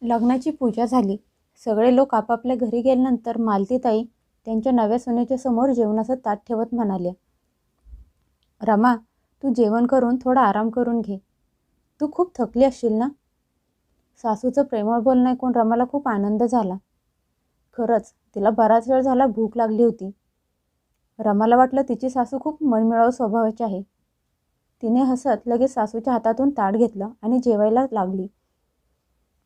लग्नाची पूजा झाली. सगळे लोक आपापल्या घरी गेल्यानंतर मालतीताई त्यांच्या नव्या सुनेच्या समोर जेवणाचं ताट ठेवत म्हणाल्या, रमा, तू जेवण करून थोडा आराम करून घे. तू खूप थकली असशील ना. सासूचं प्रेमळ बोलणं ऐकून रमाला खूप आनंद झाला. खरंच तिला बराच वेळ झाला भूक लागली होती. रमाला वाटलं तिची सासू खूप मनमिळावू स्वभावाची आहे. तिने हसत लगेच सासूच्या हातातून ताट घेतलं आणि जेवायला लागली.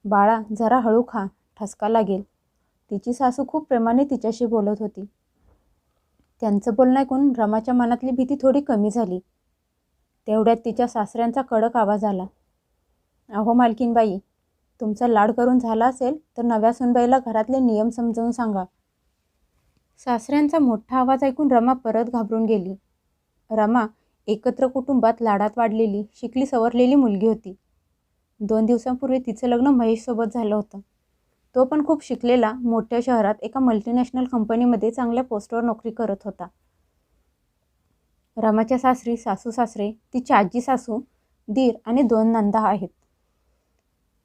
बाळा, जरा हळू खा, ठसका लागेल. तिची सासू खूप प्रेमाने तिच्याशी बोलत होती. त्यांचं बोलणं ऐकून रमाच्या मनातली भीती थोडी कमी झाली. तेवढ्यात तिच्या सासऱ्यांचा कडक आवाज आला, अहो मालकीनबाई, तुमचा लाड करून झाला असेल तर नव्या सुनबाईला घरातले नियम समजावून सांगा. सासऱ्यांचा मोठा आवाज ऐकून रमा परत घाबरून गेली. रमा एकत्र कुटुंबात लाडात वाढलेली, शिकली सवरलेली मुलगी होती. 2 दिवसांपूर्वी तिचं लग्न महेशसोबत झालं होतं. तो पण खूप शिकलेला, मोठ्या शहरात एका मल्टीनॅशनल कंपनीमध्ये चांगल्या पोस्टवर नोकरी करत होता. रमाच्या सासरी सासू सासरे, तिची आजी सासू, दीर आणि 2 नंदा आहेत.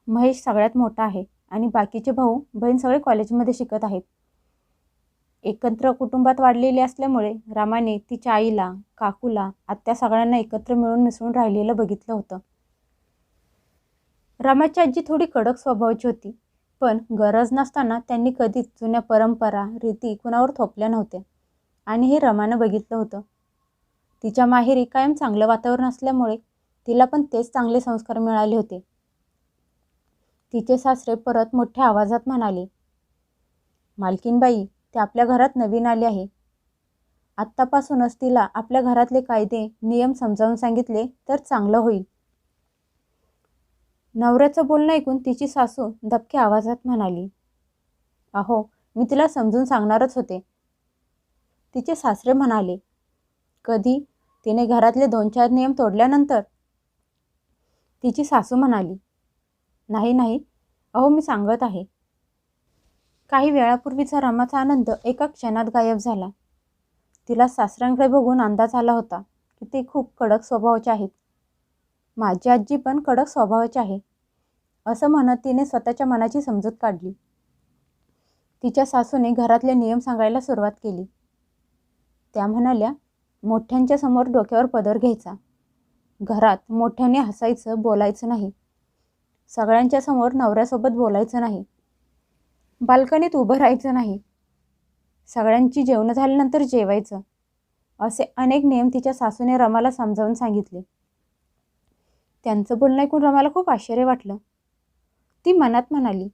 महेश सगळ्यात मोठा आहे आणि बाकीचे भाऊ बहीण सगळे कॉलेजमध्ये शिकत आहेत. एकत्र कुटुंबात वाढलेले असल्यामुळे रामाने तिच्या आईला, काकूला, आत्या सगळ्यांना एकत्र मिळून मिसळून राहिलेलं बघितलं होतं. रामाची आजी थोडी कडक स्वभावाची होती, पण गरज नसताना त्यांनी कधीच जुन्या परंपरा, रीती कुणावर थोपल्या नव्हत्या आणि हे रमानं बघितलं होतं. तिच्या माहेरी कायम चांगलं वातावरण असल्यामुळे तिला पण तेच चांगले संस्कार मिळाले होते. तिचे सासरे परत मोठ्या आवाजात म्हणाले, मालकीनबाई, ते आपल्या घरात नवीन आले आहे. आत्तापासूनच तिला आपल्या घरातले कायदे, नियम समजावून सांगितले तर चांगलं होईल. नवऱ्याचं बोलणं ऐकून तिची सासू दबक्या आवाजात म्हणाली, अहो, मी तिला समजून सांगणारच होते. तिचे सासरे म्हणाले, कधी? तिने घरातले 2-4 नियम तोडल्यानंतर? तिची सासू म्हणाली, नाही नाही, अहो मी सांगत आहे. काही वेळापूर्वीचा रमाचा आनंद एका क्षणात गायब झाला. तिला सासऱ्यांकडे बघून अंदाज आला होता की ते खूप कडक स्वभावाचे आहेत. माझी आजी पण कडक स्वभावाची आहे, असं म्हणत तिने स्वतःच्या मनाची समजूत काढली. तिच्या सासूने घरातले नियम सांगायला सुरुवात केली. त्या म्हणाल्या, मोठ्यांच्या समोर डोक्यावर पदर घ्यायचा. घरात मोठ्याने हसायचं, बोलायचं नाही. सगळ्यांच्या समोर नवऱ्यासोबत बोलायचं नाही. बाल्कनीत उभं राहायचं नाही. सगळ्यांची जेवणं झाल्यानंतर जेवायचं. असे अनेक नियम तिच्या सासूने रमाला समजावून सांगितले. त्यांचं बोलणं ऐकून रमाला खूप आश्चर्य वाटलं. ती मनात म्हणाली,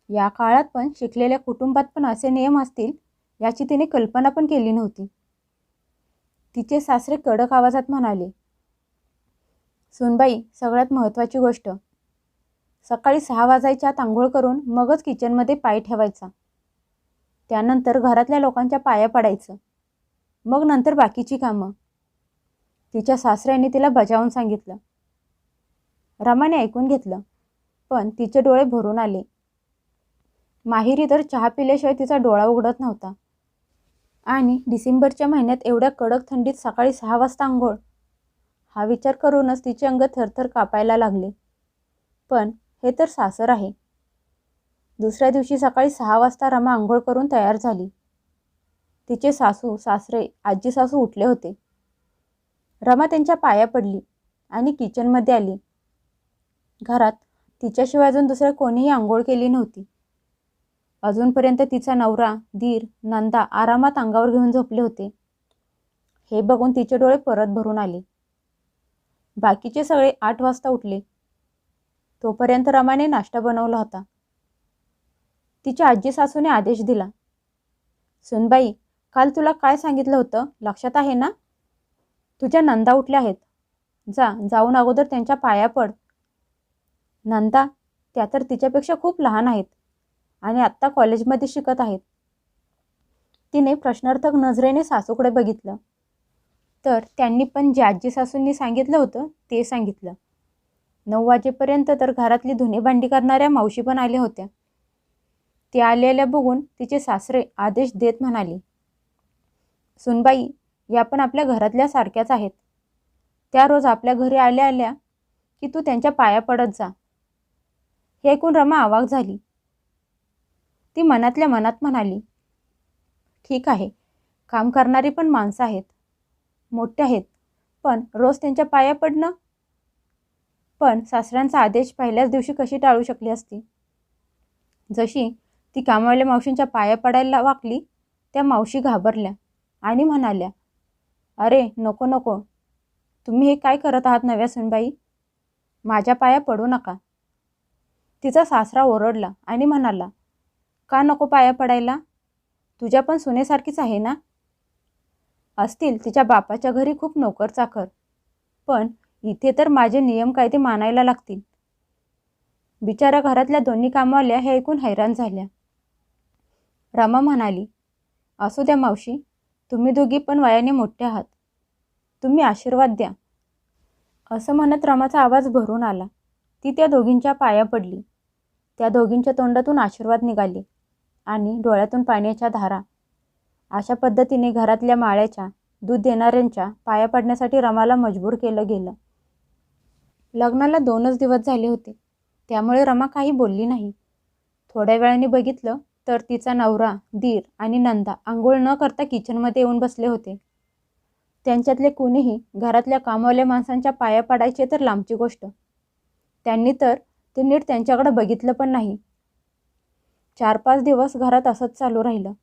या काळात पण शिकलेल्या कुटुंबात पण असे नियम असतील याची तिने कल्पना पण केली नव्हती. तिचे सासरे कडक आवाजात म्हणाले, सुनबाई, सगळ्यात महत्त्वाची गोष्ट, सकाळी 6 वाजायच्या आत आंघोळ करून मगच किचनमध्ये पाय ठेवायचा. त्यानंतर घरातल्या लोकांच्या पाया पडायचं. मग नंतर बाकीची कामं. तिच्या सासऱ्याने तिला बजावून सांगितलं. रमाने ऐकून घेतलं, पण तिचे डोळे भरून आले. माहेरी तर चहा पिल्याशिवाय तिचा डोळा उघडत नव्हता. आणि डिसेंबरच्या महिन्यात एवढ्या कडक थंडीत सकाळी 6 वाजता आंघोळ, हा विचार करूनच तिचे अंग थरथर कापायला लागले. पण हे तर सासर आहे. दुसऱ्या दिवशी सकाळी 6 वाजता रमा आंघोळ करून तयार झाली. तिचे सासू, सासरे, आजी सासू उठले होते. रमा त्यांच्या पाया पडली आणि किचनमध्ये आली. घरात तिच्याशिवाय अजून दुसऱ्या कोणीही आंघोळ केली नव्हती. अजूनपर्यंत तिचा नवरा, दीर, नंदा आरामात अंगावर घेऊन झोपले होते. हे बघून तिचे डोळे परत भरून आले. बाकीचे सगळे 8 वाजता उठले. तोपर्यंत रमाने नाश्ता बनवला होता. तिच्या आजी सासूने आदेश दिला, सुनबाई, काल तुला काय सांगितलं होतं लक्षात आहे ना? तुझ्या नंदा उठल्या आहेत. जाऊन अगोदर त्यांच्या पाया पड. नंदा, त्या तर तिच्यापेक्षा खूप लहान आहेत आणि आत्ता कॉलेजमध्ये शिकत आहेत. तिने प्रश्नार्थक नजरेने सासूकडे बघितलं. तर त्यांनी पण जे आजी सासूंनी सांगितलं होतं ते सांगितलं. 9 वाजेपर्यंत तर घरातली धुणी भांडी करणाऱ्या मावशी पण आल्या होत्या. ते आलेल्या बघून तिचे सासरे आदेश देत म्हणाले, सुनबाई, या पण आपल्या घरातल्या सारख्याच आहेत. त्या रोज आपल्या घरी आल्या आल्या की तू त्यांच्या पाया पडत जा. हे ऐकून रमा अवाक झाली. ती मनातल्या मनात म्हणाली, ठीक आहे, काम करणारी पण माणसं आहेत, मोठे आहेत, पण रोज त्यांच्या पाया पडणं. पण सासऱ्यांचा आदेश पहिल्याच दिवशी कशी टाळू शकली असती. जशी ती कामवाल्या मावशींच्या पाया पडायला वाकली, त्या मावशी घाबरल्या आणि म्हणाल्या, अरे नको नको, तुम्ही हे काय करत आहात नव्या सुनबाई, माझ्या पाया पडू नका. तिचा सासरा ओरडला आणि म्हणाला, का नको पाया पडायला, तुझ्या पण सुनेसारखीच आहे ना. असतील तिच्या बापाच्या घरी खूप नोकर चाकर, पण इथे तर माझे नियम कायदे मानायला लागतील. बिचारा घरातल्या दोन्ही कामवाल्या हे ऐकून हैराण झाल्या. रमा म्हणाली, असू द्या मावशी, तुम्ही दोघी पण वयाने मोठे आहात, तुम्ही आशीर्वाद द्या. असं म्हणत रमाचा आवाज भरून आला. ती त्या दोघींच्या पाया पडली. त्या दोघींच्या तोंडातून आशीर्वाद निघाले आणि डोळ्यातून पाण्याच्या धारा. अशा पद्धतीने घरातल्या माळ्याच्या, दूध देणाऱ्यांच्या पाया पडण्यासाठी रमाला मजबूर केलं गेलं. लग्नाला 2च दिवस झाले होते, त्यामुळे रमा काही बोलली नाही. थोड्या वेळाने बघितलं तर तिचा नवरा, दीर आणि नंदा आंघोळ न करता किचनमध्ये येऊन बसले होते. त्यांच्यातले कुणीही घरातल्या कामवाल्या माणसांच्या पाया पडायचे तर लांबची गोष्ट, त्यांनी तर ते नीट त्यांच्याकडे बघितलं पण नाही. 4-5 दिवस घरात असंच चालू राहिलं.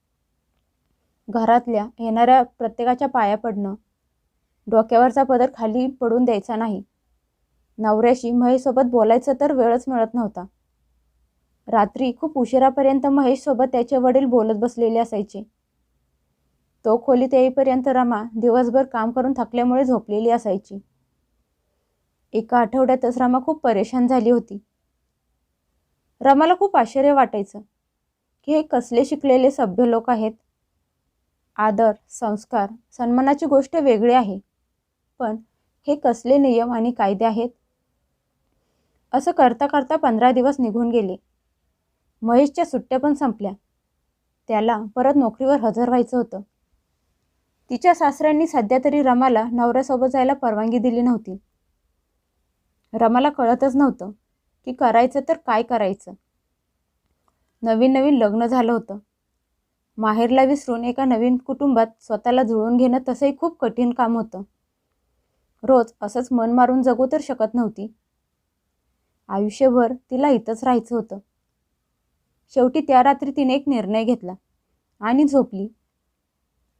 घरातल्या येणाऱ्या प्रत्येकाच्या पाया पडणं, डोक्यावरचा पदर खाली पडून द्यायचा नाही. नवऱ्याशी महेशसोबत बोलायचं तर वेळच मिळत नव्हता. रात्री खूप उशिरापर्यंत महेशसोबत त्याचे वडील बोलत बसलेले असायचे. तो खोलीत येईपर्यंत रमा दिवसभर काम करून थकल्यामुळे झोपलेली असायची. एका आठवड्यातच रमा खूप परेशान झाली होती. रमाला खूप आश्चर्य वाटायचं की हे कसले शिकलेले सभ्य लोक आहेत. आदर, संस्कार, सन्मानाची गोष्ट वेगळी आहे, पण हे कसले नियम आणि कायदे आहेत. असं करता करता 15 दिवस निघून गेले. महेशच्या सुट्ट्या पण संपल्या. त्याला परत नोकरीवर हजर व्हायचं होतं. तिच्या सासऱ्यांनी सध्या तरी रमाला नवऱ्यासोबत जायला परवानगी दिली नव्हती. रमाला कळतच नव्हतं की करायचं तर काय करायचं. नवीन नवीन लग्न झालं होतं. माहेरला विसरून एका नवीन कुटुंबात स्वतःला जुळवून घेणं तसंही खूप कठीण काम होतं. रोज असंच मन मारून जगू तर शकत नव्हती. आयुष्यभर तिला इथंच राहायचं होतं. शेवटी त्या रात्री तिने एक निर्णय घेतला आणि झोपली.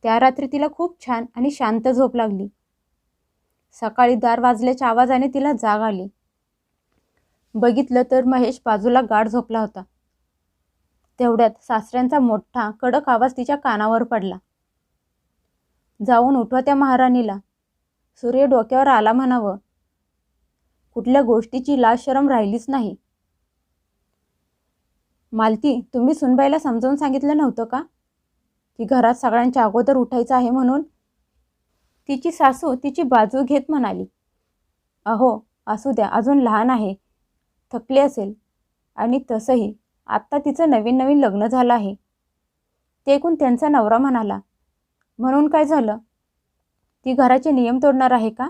त्या रात्री तिला खूप छान आणि शांत झोप लागली. सकाळी दार वाजल्याच्या आवाजाने तिला जाग आली. बघितलं तर महेश बाजूला गाढ झोपला होता. तेवढ्यात सासऱ्यांचा मोठा कडक आवाज तिच्या कानावर पडला. जाऊन उठवा त्या महाराणीला, सूर्य डोक्यावर आला म्हणावं. कुठल्या गोष्टीची लाज शरम राहिलीच नाही. मालती, तुम्ही सुनबाईला समजावून सांगितलं नव्हतं का की घरात सगळ्यांच्या अगोदर उठायचं आहे म्हणून. तिची सासू तिची बाजू घेत म्हणाली, अहो असू द्या, अजून लहान आहे, थकली असेल, आणि तसंही आत्ता तिचं नवीन नवीन लग्न झालं आहे. ते ऐकून त्यांचा नवरा म्हणाला, म्हणून काय झालं, ती घराचे नियम तोडणार आहे का.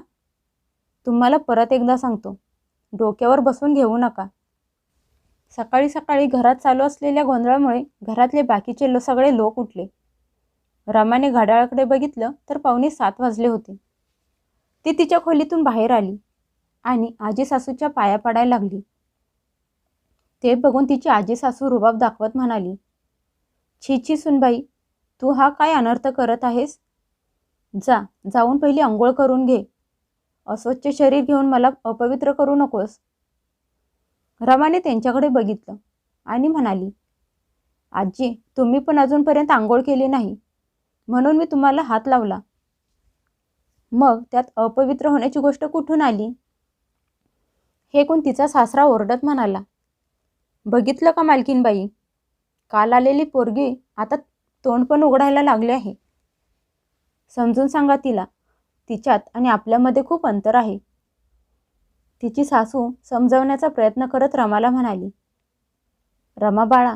तुम्हाला परत एकदा सांगतो, डोक्यावर बसून घेऊ नका. सकाळी सकाळी घरात चालू असलेल्या गोंधळामुळे घरातले बाकीचे सगळे लोक उठले. रमाने घड्याळाकडे बघितलं तर 6:45 वाजले होते. ती तिच्या खोलीतून बाहेर आली आणि आजी सासूच्या पाया पडायला लागली. ते बघून तिची आजी सासू रुबाब दाखवत म्हणाली, छी छी सुनबाई, तू हा काय अनर्थ करत आहेस. जाऊन पहिली अंघोळ करून घे. अस्वच्छ शरीर घेऊन मला अपवित्र करू नकोस. रमाने त्यांच्याकडे बघितलं आणि म्हणाली, आजी, तुम्ही पण अजूनपर्यंत आंघोळ केली नाही, म्हणून मी तुम्हाला हात लावला. मग त्यात अपवित्र होण्याची गोष्ट कुठून आली. हे ऐकून तिचा सासरा ओरडत म्हणाला, बघितलं का मालकीनबाई, काल आलेली पोरगी आता तोंड पण उघडायला लागले आहे. समजून सांगा तिला, तिच्यात आणि आपल्यामध्ये खूप अंतर आहे. तिची सासू समजवण्याचा प्रयत्न करत रमाला म्हणाली, रमा बाळा,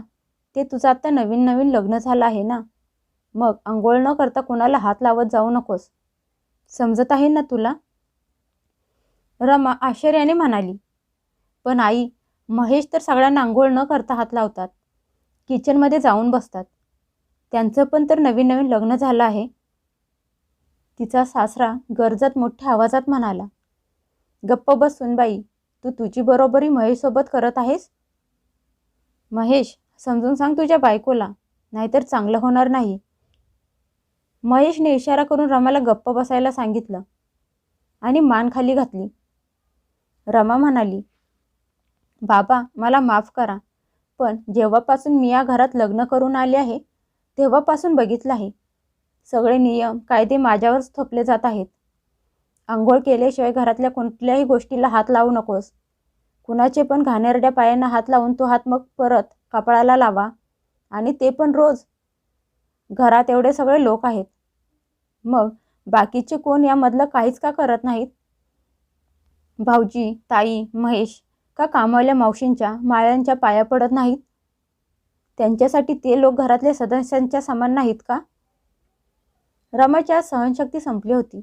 ते तुझं आता नवीन नवीन लग्न झालं आहे ना, मग अंघोळ न करता कोणाला हात लावत जाऊ नकोस. समजत आहे ना तुला. रमा आश्चर्याने म्हणाली, पण आई, महेश तर सगळ्यांना आंघोळ न करता हात लावतात, किचनमध्ये जाऊन बसतात. त्यांचं पण तर नवीन नवीन लग्न झालं आहे. तिचा सासरा गरजत मोठ्या आवाजात म्हणाला, गप्प बस सुनबाई, तू तुझी बरोबरी महेशसोबत करत आहेस. महेश, समजून सांग तुझ्या बायकोला, नाहीतर चांगलं होणार नाही. महेशने इशारा करून रमाला गप्प बसायला सांगितलं आणि मान खाली घातली. रमा म्हणाली, बाबा मला माफ करा, पण जेव्हापासून मी या घरात लग्न करून आले आहे तेव्हापासून बघितलं आहे, सगळे नियम कायदे माझ्यावरच थोपले जात आहेत. आंघोळ केल्याशिवाय घरातल्या कोणत्याही गोष्टीला हात लावू नकोस. कुणाचे पण घाणेरड्या पायांना हात लावून तो हात मग परत कपाळाला लावा, आणि ते पण रोज. घरात एवढे सगळे लोक आहेत, मग बाकीचे कोण यामधलं काहीच का करत नाहीत? भाऊजी, ताई, महेश का कामवाल्या मावशींच्या माळ्यांच्या पाया पडत नाहीत? त्यांच्यासाठी ते लोक घरातल्या सदस्यांच्या समान नाहीत का? रमाची सहनशक्ती संपली होती.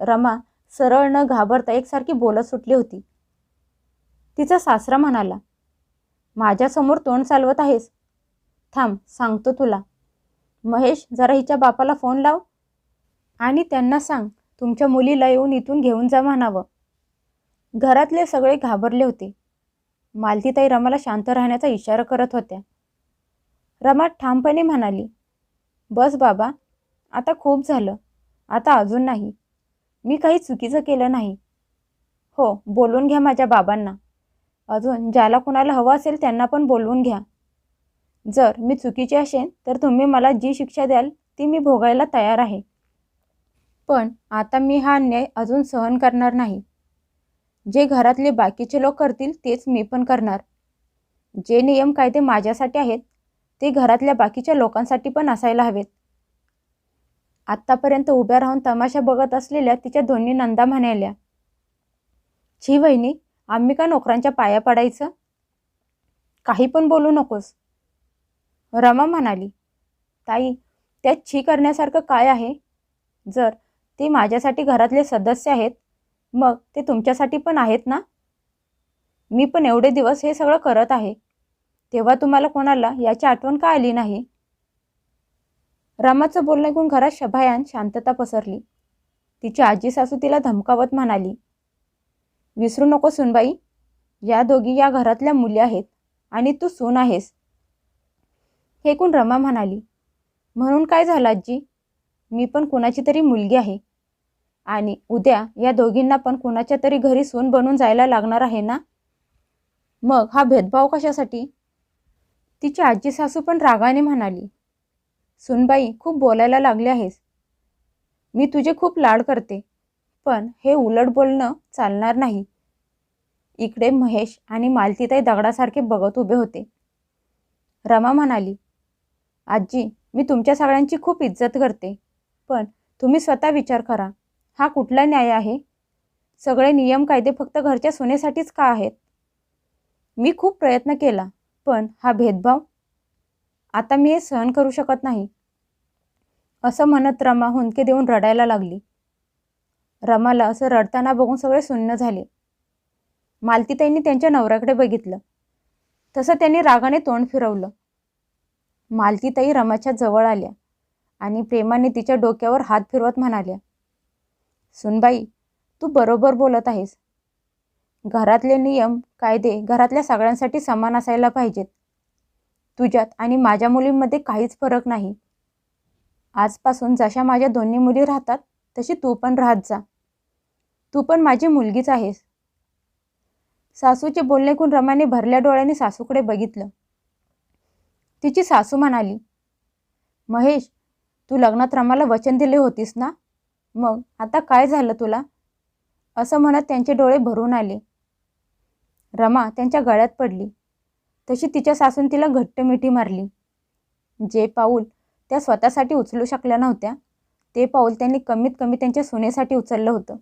रमा सरळ न घाबरता एकसारखी बोलत सुटली होती. तिचा सासरा म्हणाला, माझ्यासमोर तोंड चालवत आहेस? थांब, सांगतो तुला. महेश, जरा हिच्या बापाला फोन लाव आणि त्यांना सांग तुमच्या मुलीला येऊन इथून घेऊन जा म्हणावं. घरातले सगळे घाबरले होते. मालतीताई रमाला शांत राहण्याचा इशारा करत होत्या. रमा ठामपणे म्हणाली, बस बाबा, आता खूप झालं, आता अजून नाही. मी काही चुकीचं केलं नाही. हो, बोलवून घ्या माझ्या बाबांना. अजून ज्याला कुणाला हवं असेल त्यांना पण बोलवून घ्या. जर मी चुकीची असेन तर तुम्ही मला जी शिक्षा द्याल ती मी भोगायला तयार आहे. पण आता मी हा अन्याय अजून सहन करणार नाही. जे घरातले बाकीचे लोक करतील तेच मी पण करणार. जे नियम कायदे माझ्यासाठी आहेत ते घरातल्या बाकीच्या लोकांसाठी पण असायला हवेत. आत्तापर्यंत उभ्या राहून तमाशा बघत असलेल्या तिच्या दोन्ही नंदा म्हणाल्या, छी वहिनी, आम्ही का नोकरांच्या पाया पडायचं? काही पण बोलू नकोस. रमा म्हणाली, ताई, त्यात छी करण्यासारखं काय आहे? जर ते माझ्यासाठी घरातले सदस्य आहेत मग ते तुमच्यासाठी पण आहेत ना? मी पण एवढे दिवस हे सगळं करत आहे, तेव्हा तुम्हाला कोणाला याची आठवण का आली नाही? रमाचं बोलणं ऐकून घरात शभायान शांतता पसरली. तिची आजी सासू तिला धमकावत म्हणाली, विसरू नको सुनबाई, या दोघी या घरातल्या मुली आहेत आणि तू सून आहेस. हे ऐकून रमा म्हणाली, म्हणून काय झालं आजी, मी पण कुणाची तरी मुलगी आहे आणि उद्या या दोघींना पण कुणाच्या तरी घरी सून बनून जायला लागणार आहे ना. मग हा भेदभाव कशासाठी? तिची आजी सासू पण रागाने म्हणाली, सुनबाई, खूप बोलायला लागले आहेस. मी तुझे खूप लाड करते, पण हे उलट बोलणं चालणार नाही. इकडे महेश आणि मालतीताई दगडासारखे बघत उभे होते. रमा म्हणाली, आजी, मी तुमच्या सगळ्यांची खूप इज्जत करते, पण तुम्ही स्वतः विचार करा, हा कुठला न्याय आहे? सगळे नियम कायदे फक्त घरच्या सुनेसाठीच का आहेत? मी खूप प्रयत्न केला, पण हा भेदभाव, आता मी हे सहन करू शकत नाही. असं म्हणत रमा हुंदके देऊन रडायला लागली. रमाला असं रडताना बघून सगळे सुन्न झाले. मालतीताईंनी त्यांच्या नवऱ्याकडे बघितलं, तसं त्यांनी रागाने तोंड फिरवलं. मालतीताई रमाच्या जवळ आल्या आणि प्रेमाने तिच्या डोक्यावर हात फिरवत म्हणाल्या, सुनबाई, तू बरोबर बोलत आहेस. घरातले नियम कायदे घरातल्या सगळ्यांसाठी समान असायला पाहिजेत. तुझ्यात आणि माझ्या मुलींमध्ये काहीच फरक नाही. आजपासून जशा माझ्या दोन्ही मुली राहतात तशी तू पण राहत जा. तू पण माझी मुलगीच आहेस. सासूचे बोलणे ऐकून रमाने भरल्या डोळ्यांनी सासूकडे बघितलं. तिची सासू म्हणाली, महेश, तू लग्नात रमाला वचन दिले होतीस ना, मग आता काय झालं तुला? असं म्हणत त्यांचे डोळे भरून आले. रमा त्यांच्या गळ्यात पडली. तशी तिच्या सासून तिला घट्ट मिठी मारली. जे पाऊल त्या स्वतःसाठी उचलू शकल्या नव्हत्या ते पाऊल त्यांनी कमीत कमी त्यांच्या सुनेसाठी उचललं होतं.